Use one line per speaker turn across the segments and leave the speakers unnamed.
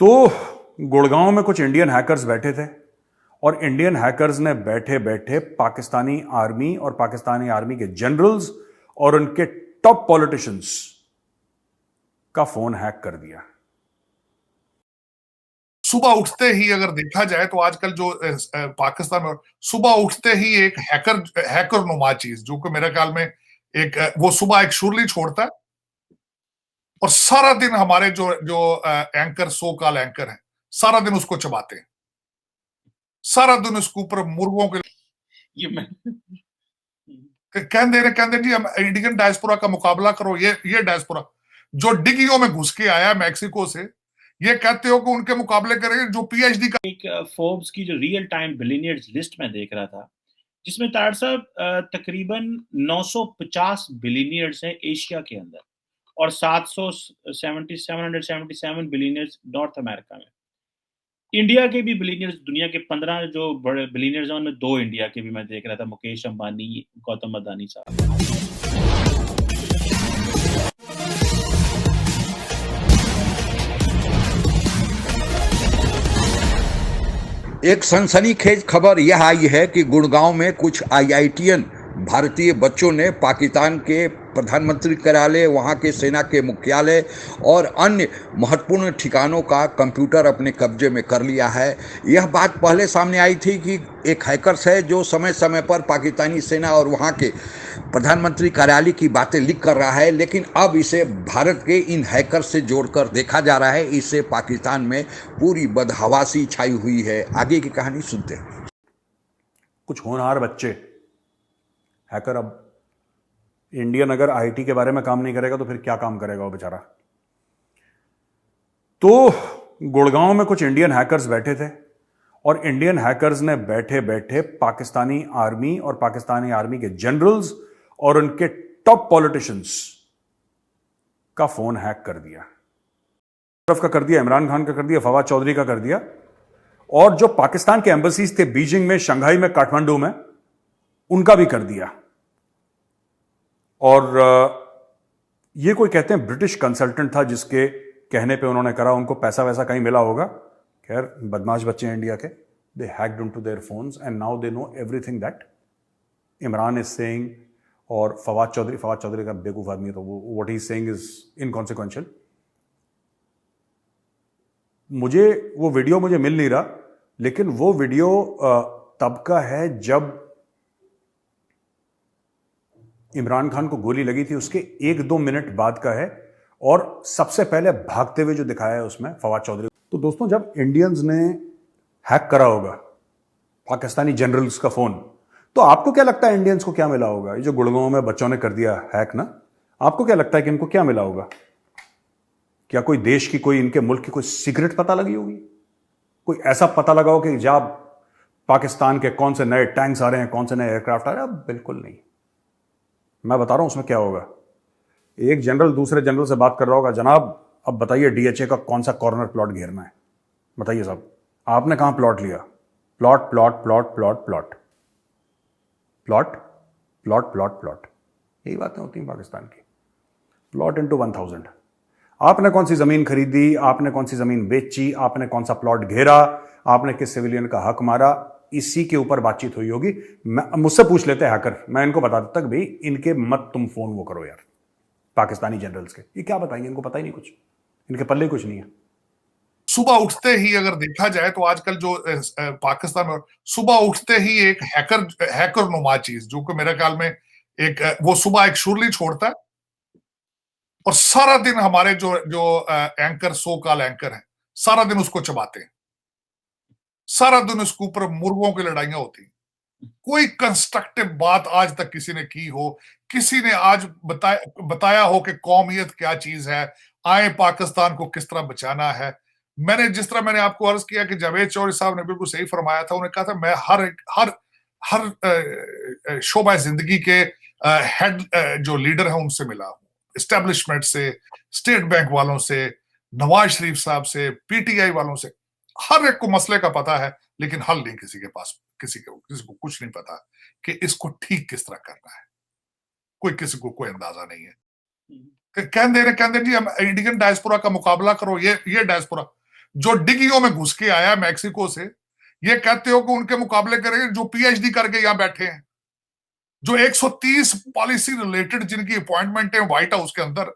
तो गुड़गांव में कुछ इंडियन हैकर्स बैठे थे और इंडियन हैकर्स ने बैठे बैठे पाकिस्तानी आर्मी और पाकिस्तानी आर्मी के जनरल्स और उनके टॉप पॉलिटिशियंस का फोन हैक कर दिया।
सुबह उठते ही अगर देखा जाए तो आजकल जो पाकिस्तान में सुबह उठते ही एक हैकर नुमा चीज, जो कि मेरे ख्याल में एक वो सुबह एक शुरली छोड़ता है और सारा दिन हमारे जो जो एंकर, सो कॉल एंकर हैं, सारा दिन उसको चबाते हैं, सारा दिन उसके ऊपर मुर्गों के कहते जी हम इंडियन डायस्पोरा का मुकाबला करो। ये डायस्पोरा जो डिग्गियों में घुस के आया मैक्सिको से, ये कहते हो कि उनके मुकाबले करेंगे जो पीएचडी का।
एक फोर्ब्स की जो रियल टाइम बिलियनियर्स लिस्ट में देख रहा था, जिसमें तार साहब तकरीबन 950 बिलियनियर्स हैं एशिया के अंदर और 777 बिलियनियर्स नॉर्थ अमेरिका में। इंडिया के भी बिलियनियर्स, दुनिया के 15 जो बड़े बिलियनियर्स हैं उनमें 2 इंडिया के भी मैं देख रहा था, मुकेश अंबानी, गौतम अदानी साहब।
एक सनसनीखेज खबर यह आई है कि गुड़गांव में कुछ आईआईटीएन भारतीय बच्चों ने पाकिस्तान के प्रधानमंत्री कार्यालय, वहां के सेना के मुख्यालय और अन्य महत्वपूर्ण ठिकानों का कंप्यूटर अपने कब्जे में कर लिया है। यह बात पहले सामने आई थी कि एक हैकर्स है जो समय समय पर पाकिस्तानी सेना और वहां के प्रधानमंत्री कार्यालय की बातें लीक कर रहा है, लेकिन अब इसे भारत के इन हैकर्स से जोड़कर देखा जा रहा है। इससे पाकिस्तान में पूरी बदहवासी छाई हुई है। आगे की कहानी सुनते हैं।
कुछ होनहार बच्चे हैकर, अब इंडियन अगर आईटी के बारे में काम नहीं करेगा तो फिर क्या काम करेगा वो बेचारा। तो गुड़गांव में कुछ इंडियन हैकर्स बैठे थे और इंडियन हैकर्स ने बैठे बैठे पाकिस्तानी आर्मी और पाकिस्तानी आर्मी के जनरल्स और उनके टॉप पॉलिटिशियंस का फोन हैक कर दिया। तरफ का कर दिया, इमरान खान का कर दिया, फवाद चौधरी का कर दिया, और जो पाकिस्तान के एम्बेसीज थे बीजिंग में, शंघाई में, काठमांडू में, उनका भी कर दिया। और ये कोई कहते हैं ब्रिटिश कंसल्टेंट था जिसके कहने पे उन्होंने करा, उनको पैसा वैसा कहीं मिला होगा। खैर, बदमाश बच्चे हैं इंडिया के। They hacked into their phones and now they know everything that Imran is saying. और फवाद चौधरी का बेवकूफ आदमी है, तो वो what he is saying is inconsequential. मुझे वो वीडियो मुझे मिल नहीं रहा, लेकिन वो वीडियो तब का है जब इमरान खान को गोली लगी थी, उसके 1-2 मिनट बाद का है, और सबसे पहले भागते हुए जो दिखाया है उसमें फवाद चौधरी। तो दोस्तों, जब इंडियंस ने हैक करा होगा पाकिस्तानी जनरल्स का फोन, तो आपको क्या लगता है इंडियंस को क्या मिला होगा? ये जो गुड़गांव में बच्चों ने कर दिया हैक ना, आपको क्या लगता है कि इनको क्या मिला होगा? क्या कोई देश की, कोई इनके मुल्क की कोई सीक्रेट पता लगी होगी? कोई ऐसा पता लगा हो कि जब पाकिस्तान के कौन से नए टैंक्स आ रहे हैं, कौन से नए एयरक्राफ्ट आ रहे हैं? बिल्कुल नहीं। मैं बता रहा हूं उसमें क्या होगा। एक जनरल दूसरे जनरल से बात कर रहा होगा, जनाब अब बताइए डीएचए का कौन सा कॉर्नर प्लॉट घेरना है, बताइए साहब, आपने कहां प्लॉट लिया? Plot plot plot plot plot plot plot plot plot, यही बातें होती हैं पाकिस्तान की। Plot into 1000। आपने कौन सी जमीन खरीदी, आपने कौन सी जमीन बेची, आपने कौन सा प्लॉट घेरा, आपने किस सिविलियन का हक मारा, इसी के ऊपर बातचीत हुई होगी। मुझसे पूछ लेते हैं हैकर, मैं इनको बता देता कि भाई इनके मत तुम फोन वो करो यार, पाकिस्तानी जनरल्स के। ये क्या बताएंगे, इनको पता ही नहीं कुछ, इनके पल्ले कुछ नहीं है।
सुबह उठते ही अगर देखा जाए तो आजकल जो पाकिस्तान में सुबह उठते ही एक हैकर नुमा चीज, जो कि मेरे ख्याल में एक वो सुबह एक शुरली छोड़ता है और सारा दिन हमारे जो जो एंकर, सो कॉल एंकर हैं, सारा दिन उसको चबाते हैं, सारा दिन उसके ऊपर मुर्गों की लड़ाइयां होती। कोई कंस्ट्रक्टिव बात आज तक किसी ने की हो, किसी ने आज बताया हो कि कौमियत क्या चीज है, आए पाकिस्तान को किस तरह बचाना है। जिस तरह मैंने आपको अर्ज किया कि जावेद चौधरी साहब ने बिल्कुल सही फरमाया था। उन्होंने कहा था मैं हर शोबा जिंदगी के हेड जो लीडर है उनसे मिला हूं, एस्टेब्लिशमेंट से, स्टेट बैंक वालों से, नवाज शरीफ साहब से, पीटीआई वालों से। हर एक को मसले का पता है, लेकिन हल नहीं किसी के पास, किसी को कुछ नहीं पता कि इसको ठीक किस तरह करना है। किसी को कोई अंदाजा नहीं है। कहते जी हम इंडियन डायस्पोरा का मुकाबला करो। ये डायस्पोरा जो डिग्गियों में घुस के आया मैक्सिको से, ये कहते हो कि उनके मुकाबले करेंगे जो पीएचडी करके यहां बैठे हैं, जो 130 पॉलिसी रिलेटेड जिनकी अपॉइंटमेंट है व्हाइट हाउस के अंदर।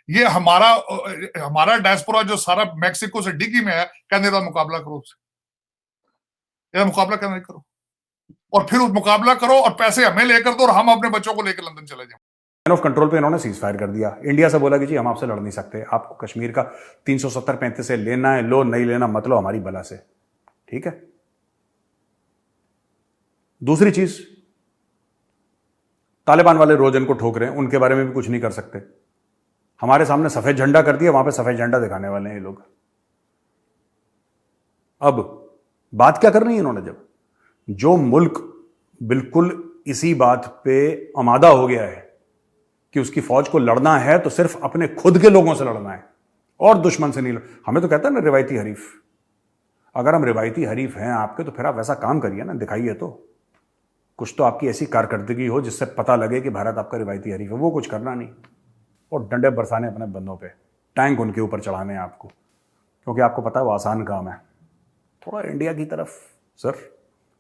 ये हमारा डायस्पोरा जो सारा मैक्सिको से डिग्गी में है, कहने का मुकाबला करो उससे, या मुकाबला करना नहीं करो, और फिर उस मुकाबला करो और पैसे हमें लेकर दो और हम अपने बच्चों को लेकर लंदन चले जाएं।
लाइन ऑफ कंट्रोल पे इन्होंने सीज फायर कर दिया। इंडिया से बोला कि जी हम आपसे लड़ नहीं सकते, आपको कश्मीर का 370-35 से लेना है लो, नहीं लेना मत लो, हमारी बला से, ठीक है। दूसरी चीज, तालिबान वाले रोज इनको ठोक रहे हैं, उनके बारे में भी कुछ नहीं कर सकते। हमारे सामने सफेद झंडा कर दिया, वहां पे सफेद झंडा दिखाने वाले हैं ये लोग। अब बात क्या करनी है इन्होंने, जब जो मुल्क बिल्कुल इसी बात पे आमादा हो गया है कि उसकी फौज को लड़ना है तो सिर्फ अपने खुद के लोगों से लड़ना है और दुश्मन से नहीं हमें तो कहता है ना रिवायती हरीफ। अगर हम रिवायती हरीफ हैं आपके, तो फिर आप वैसा काम करिए ना, दिखाइए तो कुछ, तो आपकी ऐसी कारकर्दगी हो जिससे पता लगे कि भारत आपका रिवायती हरीफ है। वो कुछ करना नहीं और डंडे बरसाने अपने बंदों पे, टैंक उनके ऊपर चढ़ाने हैं आपको, क्योंकि आपको पता है वो आसान काम है। थोड़ा इंडिया की तरफ सर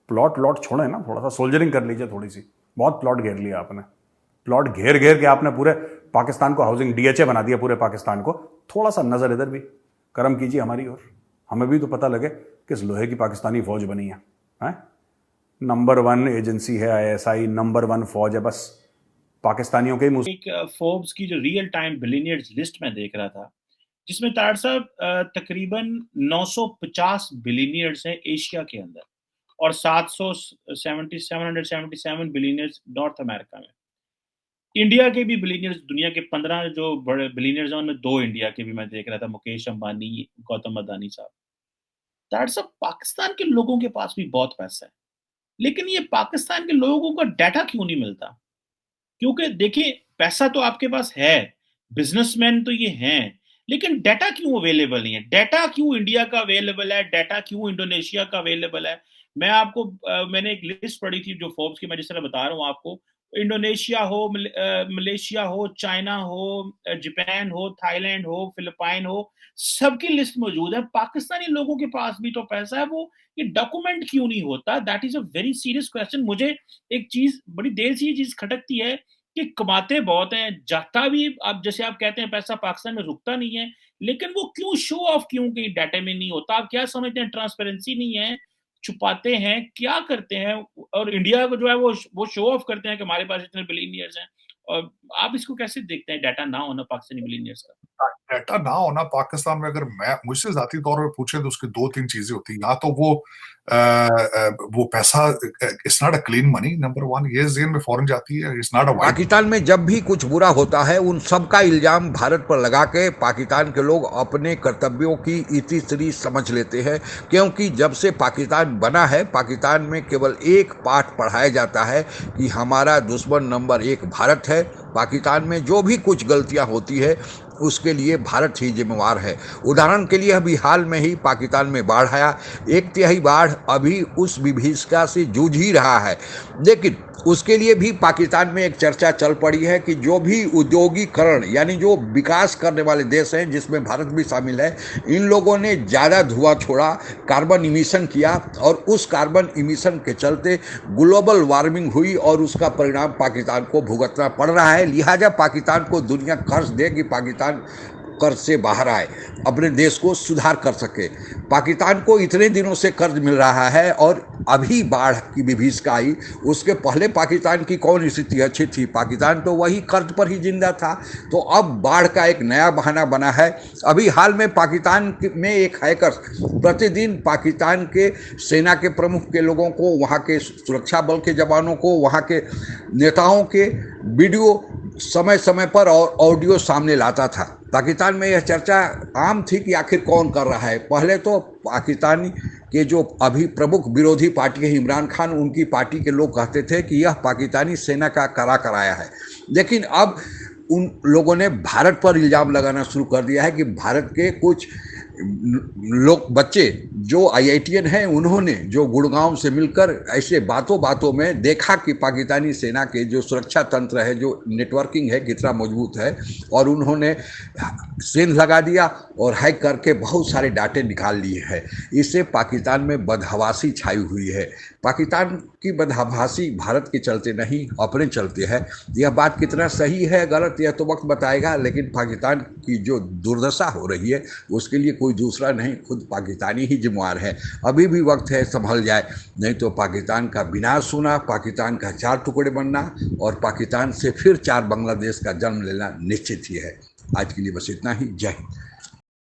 प्लॉट लॉट छोड़े ना, थोड़ा सा सोल्जरिंग कर लीजिए थोड़ी सी। बहुत प्लॉट घेर लिया आपने, प्लॉट घेर घेर के आपने पूरे पाकिस्तान को हाउसिंग डीएचए बना दिया, पूरे पाकिस्तान को। थोड़ा सा नजर इधर भी कर्म कीजिए हमारी ओर, हमें भी तो पता लगे किस लोहे की पाकिस्तानी फौज बनी है, हैं? नंबर 1 एजेंसी है आईएसआई, नंबर 1 फौज है, बस पाकिस्तानियों के ही।
एक फोर्ब्स की जो रियल टाइम बिलियनियर्स लिस्ट में देख रहा था, जिसमें तार साहब तकरीबन 950 बिलियनियर्स हैं एशिया के अंदर और 777 बिलियनियर्स नॉर्थ अमेरिका में। इंडिया के भी बिलियनियर्स, दुनिया के 15 जो बड़े बिलियनियर्स हैं उनमें 2 इंडिया के भी मैं देख रहा था, मुकेश अंबानी, गौतम अदानी साहब। तार साहब पाकिस्तान के लोगों के पास भी बहुत पैसा है, लेकिन ये पाकिस्तान के लोगों का डाटा क्यों नहीं मिलता? क्योंकि देखिए पैसा तो आपके पास है, बिजनेसमैन तो ये हैं, लेकिन डाटा क्यों अवेलेबल नहीं है? डाटा क्यों इंडिया का अवेलेबल है? डाटा क्यों इंडोनेशिया का अवेलेबल है? मैं आपको मैंने एक लिस्ट पढ़ी थी जो फोर्ब्स की, मैं जिस तरह बता रहा हूँ आपको, इंडोनेशिया हो, मलेशिया हो, चाइना हो, जापान हो, थाईलैंड हो, फिलिपाइन हो, सबकी लिस्ट मौजूद है। पाकिस्तानी लोगों के पास भी तो पैसा है, वो ये डॉक्यूमेंट क्यों नहीं होता? That is a very serious question. मुझे एक चीज बड़ी देर से ये चीज खटकती है कि कमाते बहुत हैं, जाता भी, अब जैसे आप कहते हैं पैसा पाकिस्तान में रुकता नहीं है, लेकिन वो क्यों शो ऑफ क्यों कहीं डाटा में नहीं होता? आप क्या समझते हैं? ट्रांसपेरेंसी नहीं है, छुपाते हैं, क्या करते हैं? और इंडिया को जो है वो शो ऑफ करते हैं कि हमारे पास इतने बिलियनियर्स हैं। और आप इसको कैसे देखते हैं, डाटा ना होना पाकिस्तानी बिलियनियर्स का?
डाटा ना होना पाकिस्तान में, अगर मैं मुझसे जाती तौर पे पूछे तो उसकी 2-3 चीजें होती हैं। या तो वो पैसा, it's not a clean money, number 1 ये जेन में फौरन जाती है, it's not a white.
Pakistan में जब भी कुछ बुरा होता है उन सब का इल्जाम भारत पर लगा के पाकिस्तान के लोग अपने कर्तव्यों की इतिश्री समझ लेते हैं, क्योंकि जब से पाकिस्तान बना है पाकिस्तान में केवल एक पाठ पढ़ाया जाता है कि हमारा दुश्मन नंबर 1 भारत है। पाकिस्तान में जो भी कुछ गलतियां होती है उसके लिए भारत ही जिम्मेवार है। उदाहरण के लिए अभी हाल में ही पाकिस्तान में बाढ़ आया, 1/3 बाढ़ अभी उस विभीषिका से जूझ ही रहा है, लेकिन उसके लिए भी पाकिस्तान में एक चर्चा चल पड़ी है कि जो भी उद्योगीकरण यानी जो विकास करने वाले देश हैं जिसमें भारत भी शामिल है, इन लोगों ने ज़्यादा धुआं छोड़ा, कार्बन इमिशन किया और उस कार्बन इमिशन के चलते ग्लोबल वार्मिंग हुई और उसका परिणाम पाकिस्तान को भुगतना पड़ रहा है। लिहाजा पाकिस्तान को दुनिया कर्ज दे कि पाकिस्तान कर्ज से बाहर आए, अपने देश को सुधार कर सके। पाकिस्तान को इतने दिनों से कर्ज मिल रहा है और अभी बाढ़ की विभीषिका आई, उसके पहले पाकिस्तान की कौन स्थिति अच्छी थी? पाकिस्तान तो वही कर्ज पर ही जिंदा था। तो अब बाढ़ का एक नया बहाना बना है। अभी हाल में पाकिस्तान में एक हैकर प्रतिदिन पाकिस्तान के सेना के प्रमुख के लोगों को, वहाँ के सुरक्षा बल के जवानों को, वहाँ के नेताओं के वीडियो समय समय पर और ऑडियो सामने लाता था। पाकिस्तान में यह चर्चा आम थी कि आखिर कौन कर रहा है। पहले तो पाकिस्तानी के जो अभी प्रमुख विरोधी पार्टी है इमरान खान, उनकी पार्टी के लोग कहते थे कि यह पाकिस्तानी सेना का कराया है, लेकिन अब उन लोगों ने भारत पर इल्ज़ाम लगाना शुरू कर दिया है कि भारत के कुछ लोग, बच्चे जो आईआईटीएन हैं उन्होंने जो गुड़गांव से मिलकर ऐसे बातों बातों में देखा कि पाकिस्तानी सेना के जो सुरक्षा तंत्र है, जो नेटवर्किंग है, कितना मजबूत है, और उन्होंने सेंध लगा दिया और हैक करके बहुत सारे डाटे निकाल लिए हैं। इससे पाकिस्तान में बदहवासी छाई हुई है। पाकिस्तान की बदहवासी भारत के चलते नहीं, अपने चलते है। यह बात कितना सही है गलत यह तो वक्त बताएगा, लेकिन पाकिस्तान की जो दुर्दशा हो रही है उसके लिए कोई दूसरा नहीं, खुद पाकिस्तानी ही जिम्मेवार है। अभी भी वक्त है, संभल जाए, नहीं तो पाकिस्तान का विनाश होना, पाकिस्तान का 4 टुकड़े बनना और पाकिस्तान से फिर 4 बांग्लादेश का जन्म लेना निश्चित ही है। आज के लिए बस इतना ही। जय हिंद।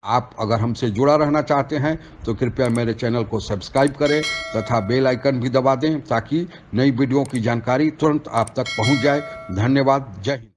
आप अगर हमसे जुड़ा रहना चाहते हैं तो कृपया मेरे चैनल को सब्सक्राइब करें तथा बेल आइकन भी दबा दें ताकि नई वीडियो की जानकारी तुरंत आप तक पहुंच जाए। धन्यवाद। जय हिंद।